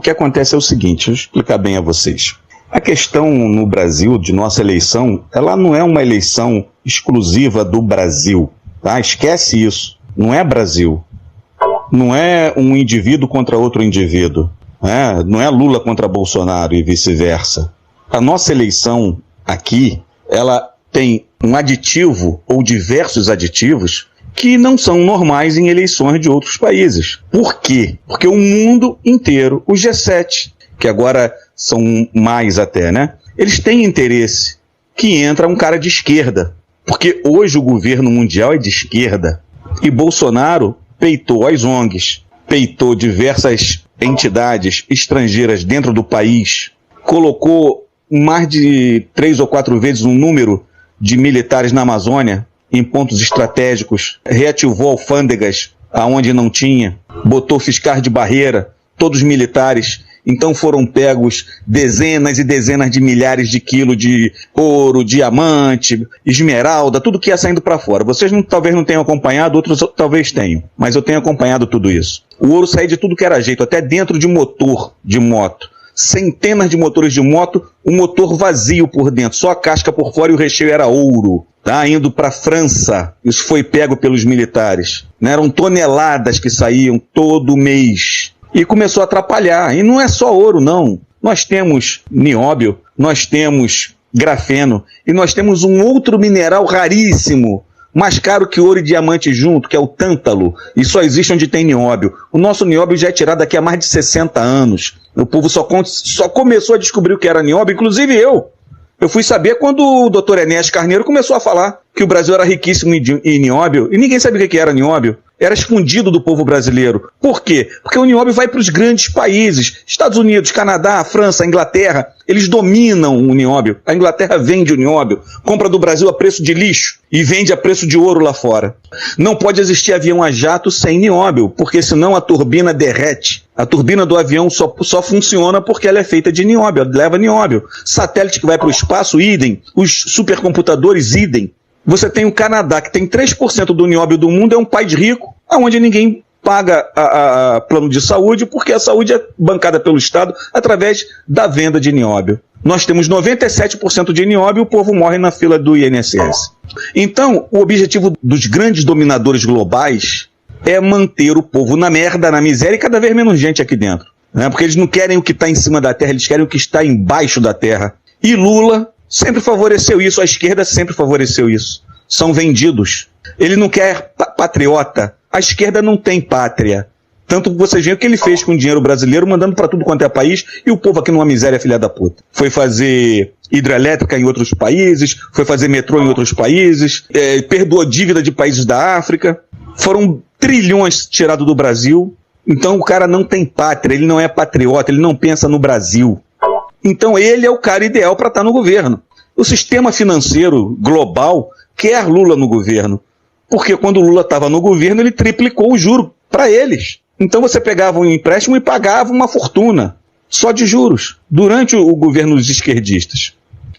que acontece é o seguinte, deixa eu explicar bem a vocês. A questão no Brasil, de nossa eleição, ela não é uma eleição exclusiva do Brasil, tá? Esquece isso. Não é Brasil. Não é um indivíduo contra outro indivíduo. Né? Não é Lula contra Bolsonaro e vice-versa. A nossa eleição aqui, ela tem um aditivo ou diversos aditivos que não são normais em eleições de outros países. Por quê? Porque o mundo inteiro, o G7, que agora são mais até, né? Eles têm interesse que entra um cara de esquerda. Porque hoje o governo mundial é de esquerda. E Bolsonaro peitou as ONGs, peitou diversas entidades estrangeiras dentro do país, colocou mais de 3 ou 4 vezes o número de militares na Amazônia, em pontos estratégicos, reativou alfândegas aonde não tinha, botou fiscais de barreira, todos militares. Então foram pegos dezenas e dezenas de milhares de quilos de ouro, diamante, esmeralda, tudo que ia saindo para fora. Vocês talvez não tenham acompanhado, outros talvez tenham, mas eu tenho acompanhado tudo isso. O ouro saía de tudo que era jeito, até dentro de motor de moto. Centenas de motores de moto, um motor vazio por dentro, só a casca por fora e o recheio era ouro. Tá, indo para a França, isso foi pego pelos militares. Né? Eram toneladas que saíam todo mês. E começou a atrapalhar. E não é só ouro, não. Nós temos nióbio, nós temos grafeno, e nós temos um outro mineral raríssimo, mais caro que ouro e diamante junto, que é o tântalo, e só existe onde tem nióbio. O nosso nióbio já é tirado daqui a mais de 60 anos. O povo só começou a descobrir o que era nióbio, inclusive eu. Eu fui saber quando o Dr. Enéas Carneiro começou a falar que o Brasil era riquíssimo em nióbio, e ninguém sabia o que era nióbio. Era escondido do povo brasileiro. Por quê? Porque o nióbio vai para os grandes países, Estados Unidos, Canadá, França, Inglaterra, eles dominam o nióbio. A Inglaterra vende o nióbio, compra do Brasil a preço de lixo e vende a preço de ouro lá fora. Não pode existir avião a jato sem nióbio, porque senão a turbina derrete. A turbina do avião só funciona porque ela é feita de nióbio, ela leva nióbio. Satélite que vai para o espaço, idem. Os supercomputadores, idem. Você tem o Canadá, que tem 3% do nióbio do mundo, é um país rico, onde ninguém paga a plano de saúde, porque a saúde é bancada pelo Estado através da venda de nióbio. Nós temos 97% de nióbio e o povo morre na fila do INSS. Então, o objetivo dos grandes dominadores globais é manter o povo na merda, na miséria e cada vez menos gente aqui dentro. Né? Porque eles não querem o que está em cima da terra, eles querem o que está embaixo da terra. E Lula sempre favoreceu isso, a esquerda sempre favoreceu isso. São vendidos. Ele não quer patriota. A esquerda não tem pátria. Tanto que vocês veem o que ele fez com o dinheiro brasileiro, mandando para tudo quanto é país, e o povo aqui numa miséria filha da puta. Foi fazer hidrelétrica em outros países, foi fazer metrô em outros países, perdoou dívida de países da África. Foram trilhões tirados do Brasil. Então o cara não tem pátria, ele não é patriota, ele não pensa no Brasil. Então ele é o cara ideal para estar no governo. O sistema financeiro global quer Lula no governo. Porque quando Lula estava no governo, ele triplicou o juro para eles. Então você pegava um empréstimo e pagava uma fortuna, só de juros, durante o governo dos esquerdistas.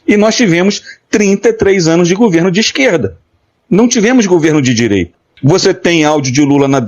E nós tivemos 33 anos de governo de esquerda. Não tivemos governo de direita. Você tem áudio de Lula na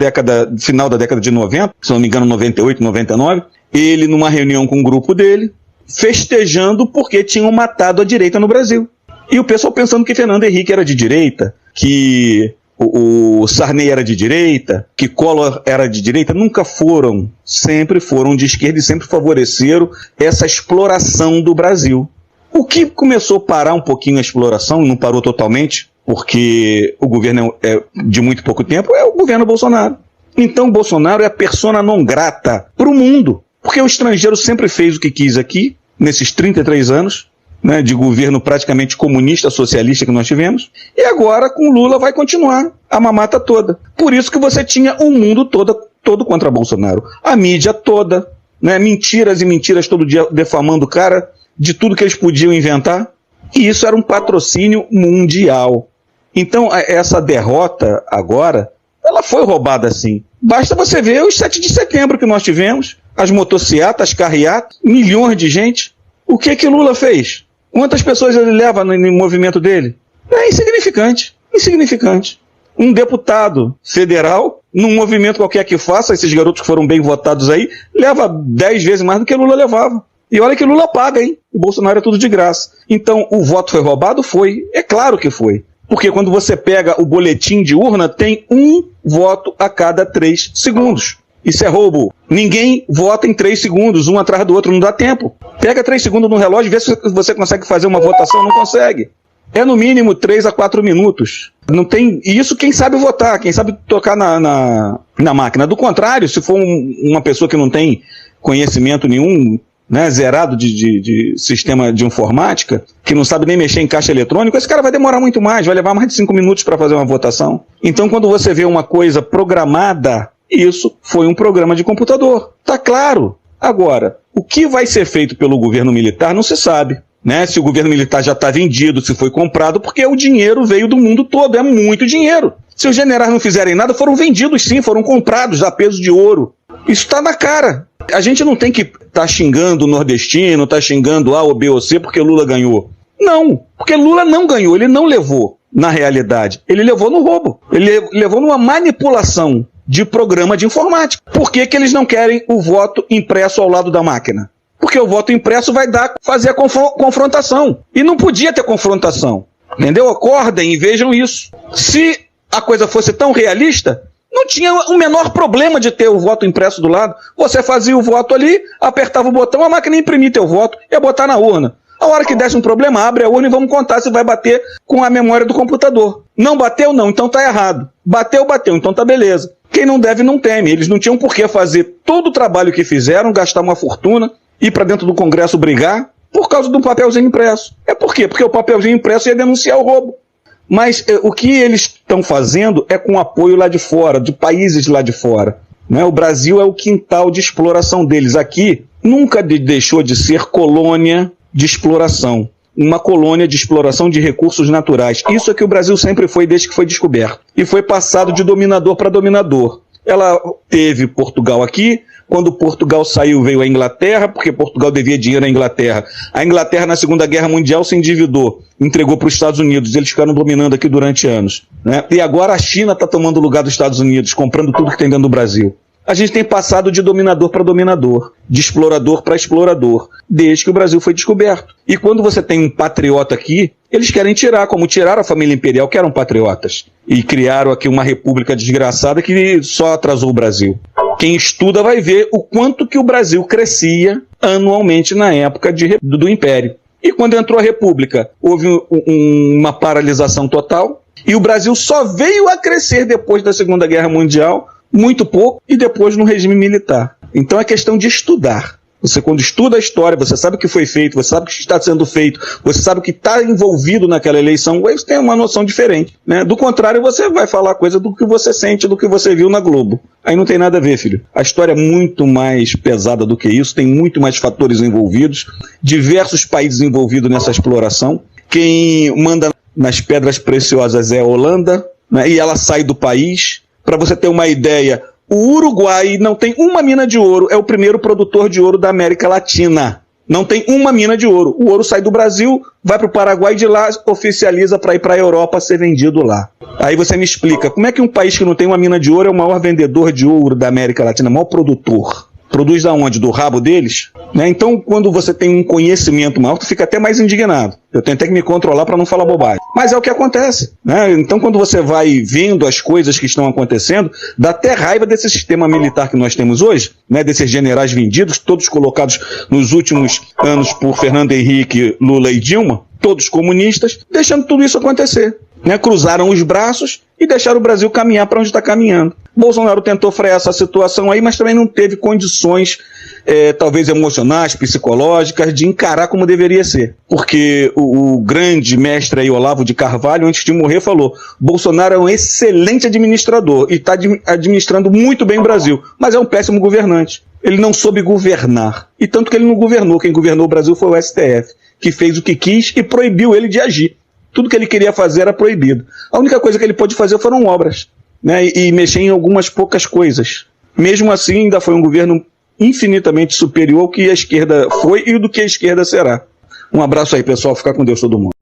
final da década de 90, se não me engano 98, 99, ele numa reunião com um grupo dele, festejando porque tinham matado a direita no Brasil. E o pessoal pensando que Fernando Henrique era de direita, que o Sarney era de direita, que Collor era de direita. Nunca foram, sempre foram de esquerda e sempre favoreceram essa exploração do Brasil. O que começou a parar um pouquinho a exploração, não parou totalmente, porque o governo é de muito pouco tempo, é o governo Bolsonaro. Então Bolsonaro é a persona non grata para o mundo, porque o estrangeiro sempre fez o que quis aqui, nesses 33 anos, né, de governo praticamente comunista, socialista que nós tivemos, e agora com Lula vai continuar a mamata toda. Por isso que você tinha o mundo todo contra Bolsonaro. A mídia toda, né, mentiras e mentiras todo dia defamando o cara de tudo que eles podiam inventar, e isso era um patrocínio mundial. Então essa derrota agora, ela foi roubada sim. Basta você ver os 7 de setembro que nós tivemos, as motocicletas, as carreatas, milhões de gente. O que Lula fez? Quantas pessoas ele leva no movimento dele? É insignificante, insignificante. Um deputado federal num movimento qualquer que faça, esses garotos que foram bem votados aí, leva 10 vezes mais do que Lula levava. E olha que Lula paga, hein? O Bolsonaro é tudo de graça. Então, o voto foi roubado? Foi. É claro que foi. Porque quando você pega o boletim de urna, tem um voto a cada 3 segundos. Isso é roubo. Ninguém vota em 3 segundos, um atrás do outro, não dá tempo. Pega 3 segundos no relógio e vê se você consegue fazer uma votação, não consegue. É no mínimo 3 a 4 minutos. Não tem. E isso quem sabe votar, quem sabe tocar na máquina. Do contrário, se for uma pessoa que não tem conhecimento nenhum, né, zerado de sistema de informática, que não sabe nem mexer em caixa eletrônico, esse cara vai demorar muito mais, vai levar mais de 5 minutos para fazer uma votação. Então, quando você vê uma coisa programada, isso foi um programa de computador. Tá claro. Agora, o que vai ser feito pelo governo militar não se sabe. Né? Se o governo militar já está vendido, se foi comprado, porque o dinheiro veio do mundo todo, é muito dinheiro. Se os generais não fizerem nada, foram vendidos sim, foram comprados a peso de ouro. Isso está na cara. A gente não tem que estar xingando o nordestino, estar xingando A ou B ou C porque Lula ganhou. Não, porque Lula não ganhou, ele não levou na realidade. Ele levou no roubo, ele levou numa manipulação de programa de informática. Por que eles não querem o voto impresso ao lado da máquina? Porque o voto impresso vai fazer a confrontação. E não podia ter confrontação. Entendeu? Acordem e vejam isso. Se a coisa fosse tão realista, não tinha o menor problema de ter o voto impresso do lado. Você fazia o voto ali, apertava o botão, a máquina ia imprimir teu voto e ia botar na urna. A hora que desse um problema, abre a urna e vamos contar se vai bater com a memória do computador. Não bateu? Não, então tá errado. Bateu, então tá beleza. Quem não deve não teme. Eles não tinham por que fazer todo o trabalho que fizeram, gastar uma fortuna, ir para dentro do Congresso brigar por causa do papelzinho impresso. É por quê? Porque o papelzinho impresso ia denunciar o roubo. Mas o que eles estão fazendo é com apoio lá de fora, de países lá de fora. Né? O Brasil é o quintal de exploração deles. Aqui nunca deixou de ser colônia de exploração. Uma colônia de exploração de recursos naturais. Isso é que o Brasil sempre foi desde que foi descoberto. E foi passado de dominador para dominador. Ela teve Portugal aqui. Quando Portugal saiu, veio a Inglaterra, porque Portugal devia dinheiro à Inglaterra. A Inglaterra, na Segunda Guerra Mundial, se endividou, entregou para os Estados Unidos. Eles ficaram dominando aqui durante anos. Né? E agora a China está tomando o lugar dos Estados Unidos, comprando tudo que tem dentro do Brasil. A gente tem passado de dominador para dominador, de explorador para explorador, desde que o Brasil foi descoberto. E quando você tem um patriota aqui, eles querem tirar, como tiraram a família imperial, que eram patriotas. E criaram aqui uma república desgraçada que só atrasou o Brasil. Quem estuda vai ver o quanto que o Brasil crescia anualmente na época do Império. E quando entrou a República, houve uma paralisação total, e o Brasil só veio a crescer depois da Segunda Guerra Mundial, muito pouco, e depois no regime militar. Então é questão de estudar. Você, quando estuda a história, você sabe o que foi feito, você sabe o que está sendo feito, você sabe o que está envolvido naquela eleição, você tem uma noção diferente. Né? Do contrário, você vai falar coisa do que você sente, do que você viu na Globo. Aí não tem nada a ver, filho. A história é muito mais pesada do que isso, tem muito mais fatores envolvidos, diversos países envolvidos nessa exploração. Quem manda nas pedras preciosas é a Holanda, né? E ela sai do país. Para você ter uma ideia, o Uruguai não tem uma mina de ouro, é o primeiro produtor de ouro da América Latina. Não tem uma mina de ouro. O ouro sai do Brasil, vai para o Paraguai e de lá oficializa para ir para a Europa ser vendido lá. Aí você me explica, como é que um país que não tem uma mina de ouro é o maior vendedor de ouro da América Latina, o maior produtor? Produz da onde? Do rabo deles? Né? Então, quando você tem um conhecimento maior, tu fica até mais indignado. Eu tenho até que me controlar para não falar bobagem. Mas é o que acontece. Né? Então, quando você vai vendo as coisas que estão acontecendo, dá até raiva desse sistema militar que nós temos hoje, né? Desses generais vendidos, todos colocados nos últimos anos por Fernando Henrique, Lula e Dilma, todos comunistas, deixando tudo isso acontecer. Né? Cruzaram os braços e deixaram o Brasil caminhar para onde está caminhando. Bolsonaro tentou frear essa situação aí, mas também não teve condições, talvez emocionais, psicológicas, de encarar como deveria ser. Porque o grande mestre aí, Olavo de Carvalho, antes de morrer, falou: Bolsonaro é um excelente administrador e está administrando muito bem o Brasil, mas é um péssimo governante. Ele não soube governar. E tanto que ele não governou. Quem governou o Brasil foi o STF, que fez o que quis e proibiu ele de agir. Tudo que ele queria fazer era proibido. A única coisa que ele pôde fazer foram obras, né? E mexer em algumas poucas coisas. Mesmo assim, ainda foi um governo infinitamente superior ao que a esquerda foi e do que a esquerda será. Um abraço aí, pessoal. Fica com Deus todo mundo.